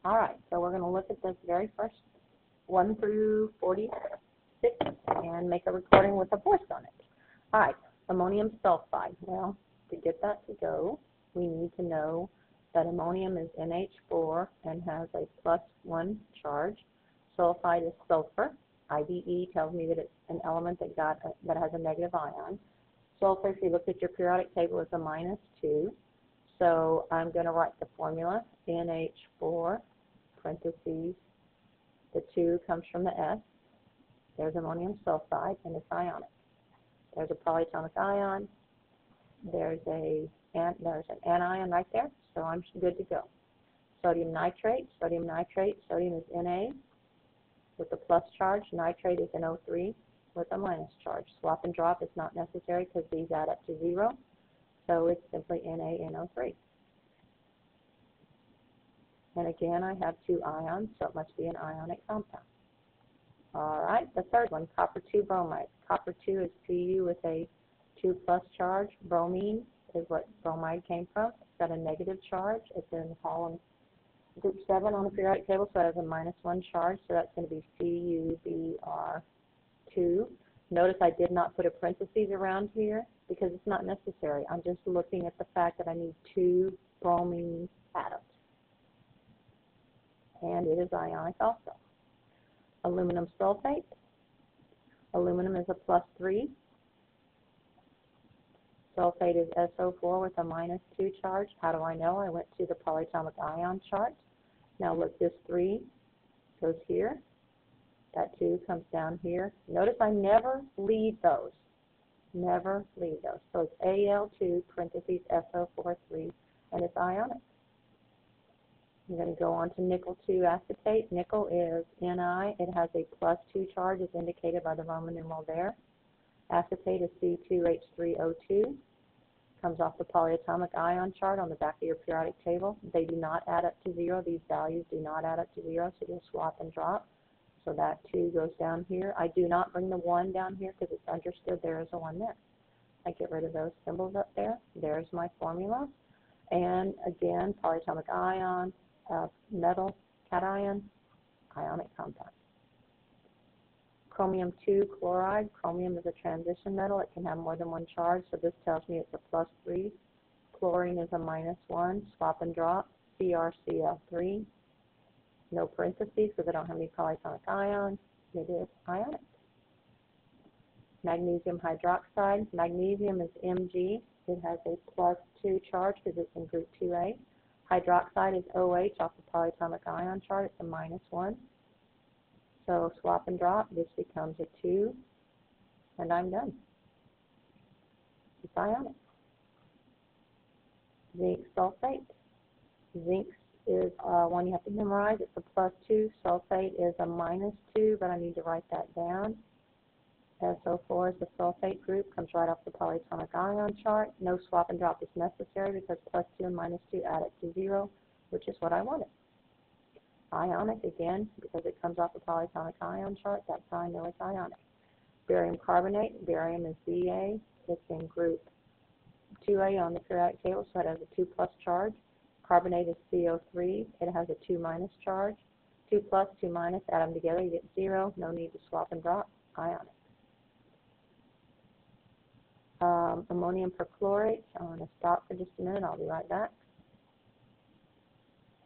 All right, so we're going to look at this very first 1 through 46 and make a recording with a voice on it. All right, ammonium sulfide. Well, to get that to go, we need to know that ammonium is NH4 and has a +1 charge. Sulfide is sulfur. IBE tells me that it's an element that has a negative ion. Sulfur, if you look at your periodic table, is a -2. So I'm going to write the formula, NH4, parentheses, the 2 comes from the S. There's ammonium sulfide, and it's ionic. There's a polyatomic ion. There's an anion right there, so I'm good to go. Sodium nitrate. Sodium is Na with a plus charge. Nitrate is NO3 with a minus charge. Swap and drop is not necessary because these add up to 0, so it's simply NaNO3. And again, I have 2 ions, so it must be an ionic compound. All right, the third one, copper-2 bromide. Copper-2 is Cu with a 2+ charge. Bromine is what bromide came from. It's got a negative charge. It's in column group 7 on the periodic table, so it has a -1 charge, so that's going to be CuBr2. Notice I did not put a parentheses around here because it's not necessary. I'm just looking at the fact that I need 2 bromine atoms. And it is ionic also. Aluminum sulfate. Aluminum is a +3. Sulfate is SO4 with a -2 charge. How do I know? I went to the polyatomic ion chart. Now look, this 3 goes here. That 2 comes down here. Notice I never leave those. Never leave those. So it's Al2, parentheses, SO43, and it's ionic. I'm going to go on to nickel-2 acetate. Nickel is Ni. It has a +2 charge, as indicated by the Roman numeral there. Acetate is C2H3O2. Comes off the polyatomic ion chart on the back of your periodic table. They do not add up to 0. These values do not add up to 0, so you'll swap and drop. So that 2 goes down here. I do not bring the 1 down here because it's understood there is a 1 there. I get rid of those symbols up there. There's my formula. And again, polyatomic ion, metal, cation, ionic compound. Chromium-2 chloride. Chromium is a transition metal. It can have more than 1 charge, so this tells me it's a +3. Chlorine is a -1. Swap and drop. CrCl3. No parentheses because I don't have any polyatomic ions. It is ionic. Magnesium hydroxide. Magnesium is Mg. It has a +2 charge because it's in group 2A. Hydroxide is OH off the polyatomic ion chart. It's a -1. So swap and drop. This becomes a 2. And I'm done. It's ionic. Zinc sulfate. Zinc is one you have to memorize. It's a +2. Sulfate is a -2, but I need to write that down. SO4 is the sulfate group, comes right off the polyatomic ion chart. No swap and drop is necessary because +2 and -2 add up to 0, which is what I wanted. Ionic, again, because it comes off the polyatomic ion chart, that's how I know it's ionic. Barium carbonate. Barium is Ba. It's in group 2A on the periodic table, so it has a 2+ charge. Carbonate is CO3. It has a 2- charge. 2+, 2-, add them together, you get 0. No need to swap and drop. Ionic. Ammonium perchlorate. I'm going to stop for just a minute. I'll be right back.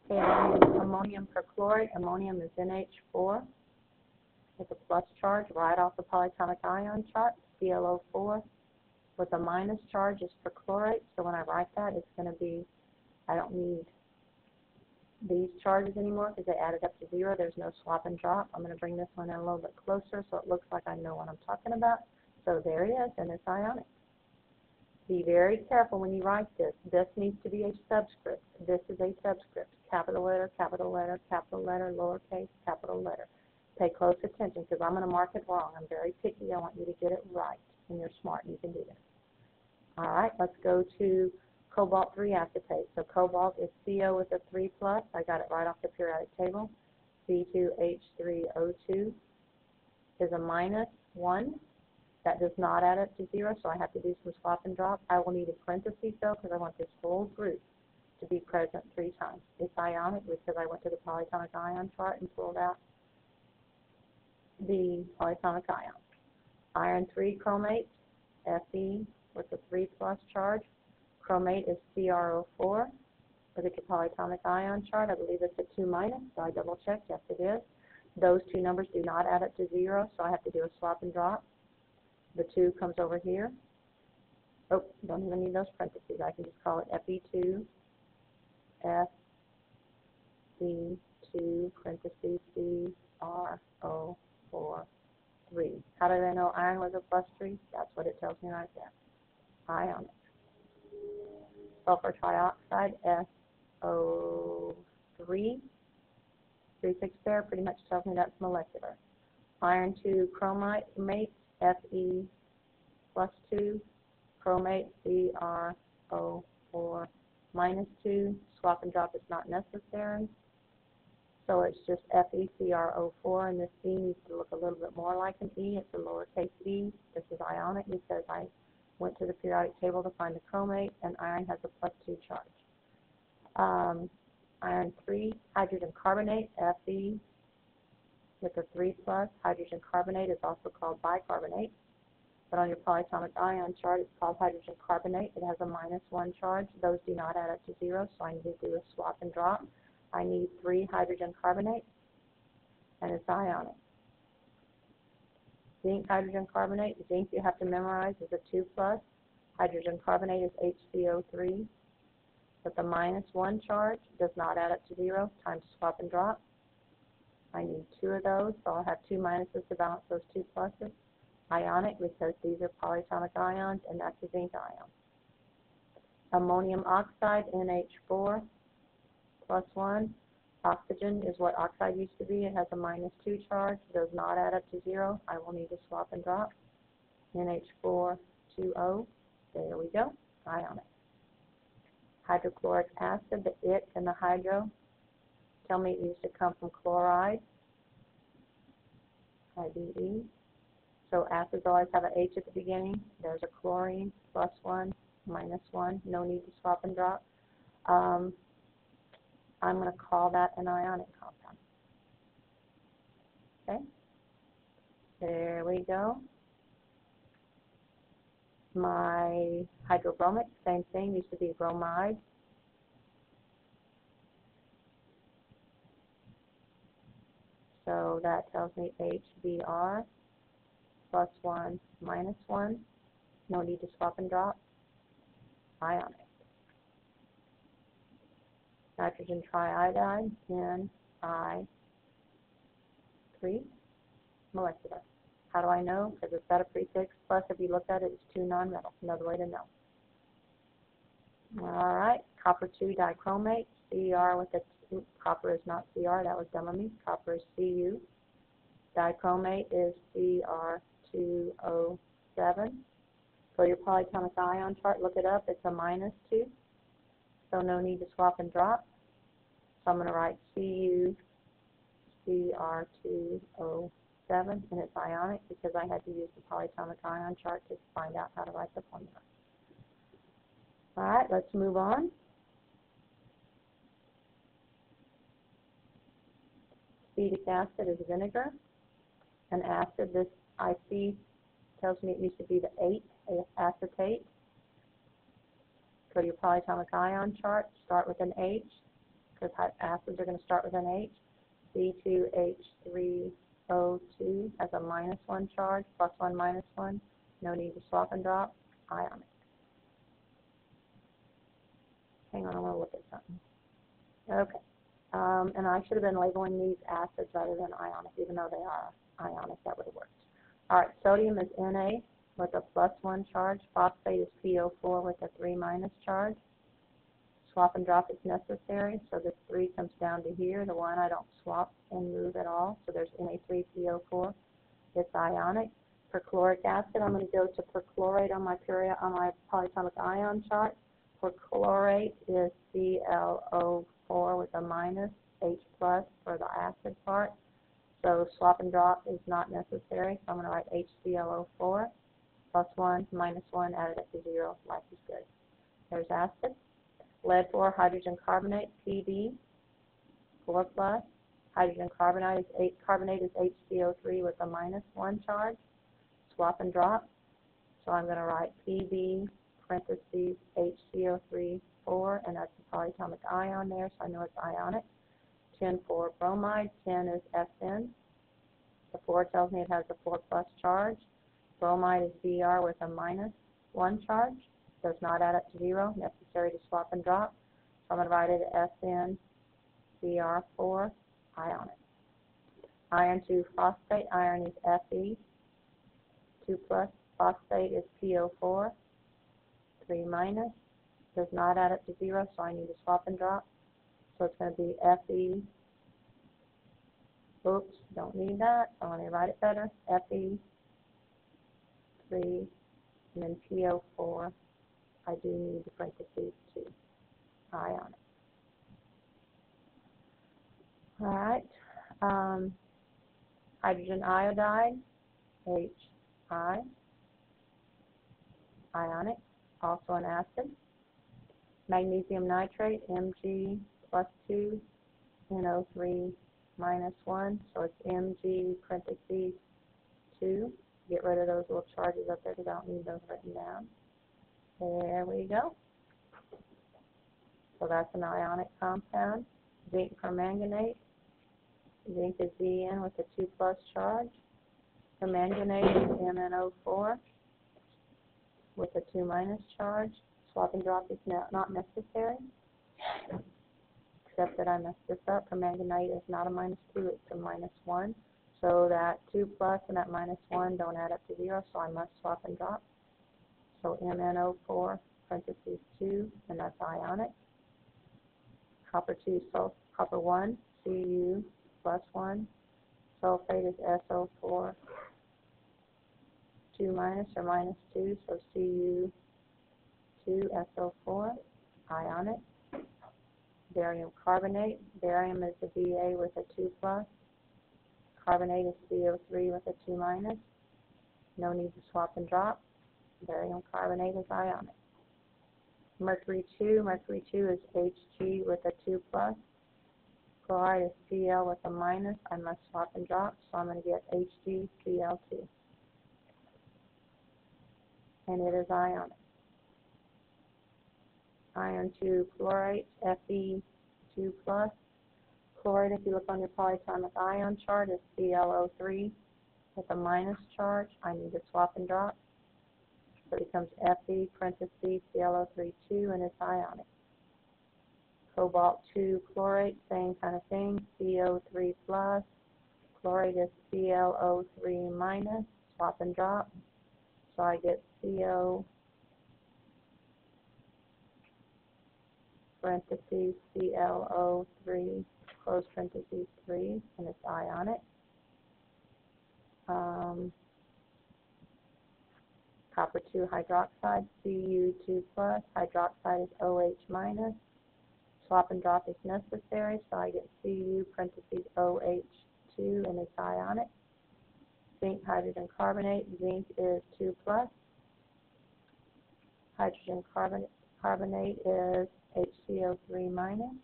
Okay, ammonium perchlorate. Ammonium is NH4 with a plus charge right off the polyatomic ion chart. ClO4 with a minus charge is perchlorate. So when I write that, it's going to be, I don't need these charges anymore because they added up to 0. There's no swap and drop. I'm going to bring this one in a little bit closer so it looks like I know what I'm talking about. So there it is, and it's ionic. Be very careful when you write this. This needs to be a subscript. This is a subscript. Capital letter, capital letter, capital letter, lowercase, capital letter. Pay close attention because I'm going to mark it wrong. I'm very picky. I want you to get it right. And you're smart. You can do this. All right, let's go to cobalt-3 acetate. So cobalt is CO with a 3+. I got it right off the periodic table. C2H3O2 is a -1. That does not add up to 0, so I have to do some swap and drop. I will need a parenthesis, though, because I want this whole group to be present 3 times. It's ionic because I went to the polyatomic ion chart and pulled out the polyatomic ion. Iron 3 chromate, Fe with a 3+ charge. Chromate is CrO4 with a polyatomic ion chart. I believe it's a 2-, so I double checked. Yes, it is. Those two numbers do not add up to 0, so I have to do a swap and drop. The 2 comes over here. Oh, don't even need those parentheses. I can just call it Fe2, Fe2, parentheses, CrO4, 3. How did I know iron was a +3? That's what it tells me right there. Ionic. Sulfur trioxide, SO3. Prefix there pretty much tells me that's molecular. Iron 2 chromate, Fe +2. Chromate, CrO4 -2. Swap and drop is not necessary. So it's just FeCrO4, and this E needs to look a little bit more like an E. It's a lowercase e. This is ionic because I went to the periodic table to find the chromate, and iron has a +2 charge. Iron 3, hydrogen carbonate, Fe with a 3+. Hydrogen carbonate is also called bicarbonate, but on your polyatomic ion chart it's called hydrogen carbonate. It has a -1 charge. Those do not add up to 0, so I need to do a swap and drop. I need 3 hydrogen carbonate, and it's ionic. Zinc hydrogen carbonate, zinc you have to memorize is a 2+. Hydrogen carbonate is HCO3 with a -1 charge, does not add up to 0, time to swap and drop. I need 2 of those, so I'll have 2 minuses to balance those 2 pluses. Ionic because these are polyatomic ions, and that's a zinc ion. Ammonium oxide, NH4 +1. Oxygen is what oxide used to be. It has a -2 charge, does not add up to 0. I will need to swap and drop. NH4 2O. There we go. Ionic. Hydrochloric acid, the it and the hydro tell me it used to come from chloride. IBE. So acids always have an H at the beginning. There's a chlorine, +1, -1. No need to swap and drop. I'm going to call that an ionic compound. Okay. There we go. My hydrobromic, same thing, used to be bromide. So that tells me HBr +1, -1. No need to swap and drop. Ionic. Nitrogen triiodide, Ni3, molecular. How do I know? Because it's got a prefix, plus if you look at it, it's 2 nonmetal. Another way to know. All right, copper 2 dichromate, Cr with a, copper is not Cr, that was dumb of me. Copper is Cu. Dichromate is Cr2O7. So your polyatomic ion chart, look it up, it's a -2. So no need to swap and drop. So I'm going to write Cu Cr2O7, and it's ionic because I had to use the polyatomic ion chart to find out how to write the formula. All right, let's move on. Acetic acid is vinegar. An acid, this IC tells me it used to be the 8, acetate. Go to your polyatomic ion chart, start with an H, because acids are going to start with an H. C2H3O2 has a -1 charge, +1, -1. No need to swap and drop. Ionic. Hang on, I want to look at something. Okay. And I should have been labeling these acids rather than ionic, even though they are ionic. That would have worked. All right, sodium is Na with a +1 charge. Phosphate is PO4 with a 3- charge. Swap and drop is necessary, so this 3 comes down to here. The 1 I don't swap and move at all, so there's Na3PO4. It's ionic. Perchloric acid, I'm going to go to perchlorate on my polyatomic ion chart. Perchlorate is ClO4 with a -H+ for the acid part. So swap and drop is not necessary. So I'm going to write HClO4 +1, -1, added up to 0. Life is good. There's acid. Lead 4 hydrogen carbonate, Pb, 4 plus. Hydrogen carbonate is HCO3 with a -1 charge. Swap and drop. So I'm going to write Pb parentheses HCO3 4, and that's the polyatomic ion there, so I know it's ionic. 10 for bromide, 10 is Sn. The 4 tells me it has a 4 plus charge. Bromide is Br with a -1 charge. Does not add up to 0, necessary to swap and drop. So I'm going to write it as Sn Br4 ionic. Iron 2 phosphate, iron is Fe. 2 plus phosphate is PO4. 3 minus. Does not add up to 0, so I need to swap and drop. So it's going to be Fe. Oops, don't need that. So let me write it better. Fe, 3, and then PO4. I do need the parentheses 2. Ionic. All right. Hydrogen iodide, HI. Ionic, also an acid. Magnesium nitrate, Mg plus 2, NO3 minus 1, so it's Mg parentheses 2. Get rid of those little charges up there because I don't need those written down. There we go. So that's an ionic compound. Zinc permanganate. Zinc is Zn with a 2 plus charge. Permanganate is MnO4 with a 2 minus charge. Swap and drop is not necessary, except that I messed this up. Permanganate is not a -2, it's a -1. So that 2 plus and that -1 don't add up to 0, so I must swap and drop. So MnO4 parentheses 2, and that's ionic. Copper 1, Cu plus 1. Sulfate is SO4, 2 minus or -2, so Cu2SO4, ionic. Barium carbonate. Barium is a Ba with a 2 plus. Carbonate is CO3 with a 2 minus. No need to swap and drop. Barium carbonate is ionic. Mercury 2 is Hg with a 2 plus. Chloride is Cl with a minus. I must swap and drop, so I'm going to get HgCl2. And it is ionic. Iron 2 chlorate, Fe2 plus. Chloride, if you look on your polyatomic ion chart, is ClO3 with a minus charge. I need to swap and drop. So it becomes Fe parentheses ClO3 2, and it's ionic. Cobalt 2 chlorate, same kind of thing, CO3 plus. Chlorate is ClO3 minus. Swap and drop. So I get CO parentheses ClO3 close parentheses 3, and it's ionic. Copper 2 hydroxide, Cu2 plus. Hydroxide is OH minus. Swap and drop is necessary, so I get Cu parentheses OH2, and it's ionic. Zinc hydrogen carbonate. Zinc is 2 plus. Hydrogen carbonate is HCO3 minus.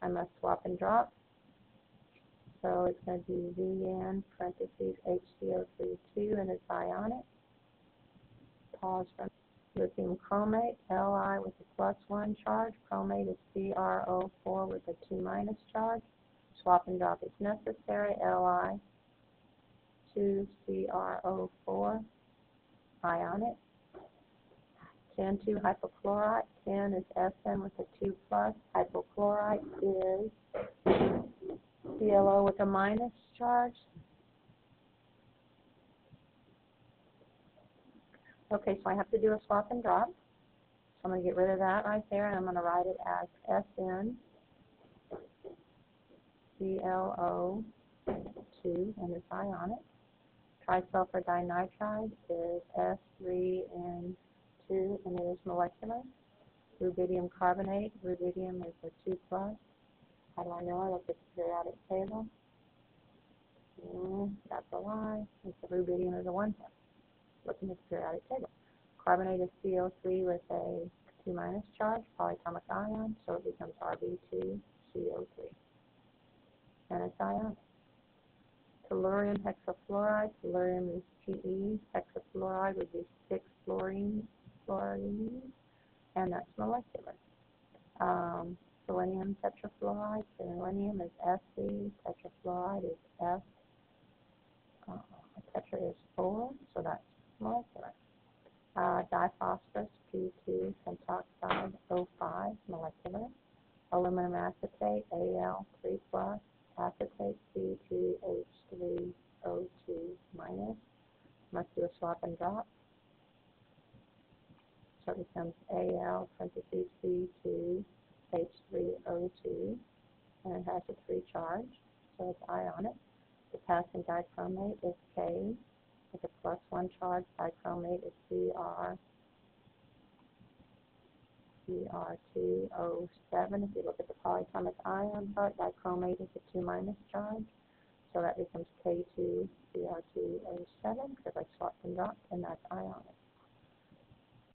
I must swap and drop. So it's going to be Zn parentheses HCO3 2, and it's ionic. Pause for lithium chromate, Li with a +1 charge. Chromate is CrO4 with a 2 minus charge. Swap and drop is necessary. Li 2 CrO4, ionic. 10-2 hypochlorite. 10 is Sn with a 2 plus. Hypochlorite is ClO with a minus charge. Okay, so I have to do a swap and drop. So I'm going to get rid of that right there, and I'm going to write it as Sn ClO2, and it's ionic. Trisulfur dinitride is S3N2, and it is molecular. Rubidium carbonate. Rubidium is a 2 plus. How do I know? I look at the periodic table. That's a lie. It's the rubidium is a 1 plus. Looking at the periodic table. Carbonate is CO3 with a 2 minus charge, polyatomic ion, so it becomes Rb2CO3. And it's ionic. Tellurium hexafluoride, tellurium is Te, hexafluoride would be 6 fluorine, and that's molecular. Selenium tetrafluoride, selenium is Fe, tetrafluoride is F, tetra is 4, so that's molecular. Diphosphorus, P2 pentoxide, O5, molecular. Aluminum acetate, Al3 plus, acetate, C2H3O2 minus, must do a swap and drop. So it becomes Al parentheses C2H3O2, and it has a 3 charge, so it's ionic. Potassium dichromate is K, with a +1 charge. Dichromate is Cr2O7. If you look at the polyatomic ion part, dichromate is a 2 minus charge, so that becomes K2Cr2O7 because I swapped and dropped, and that's ionic.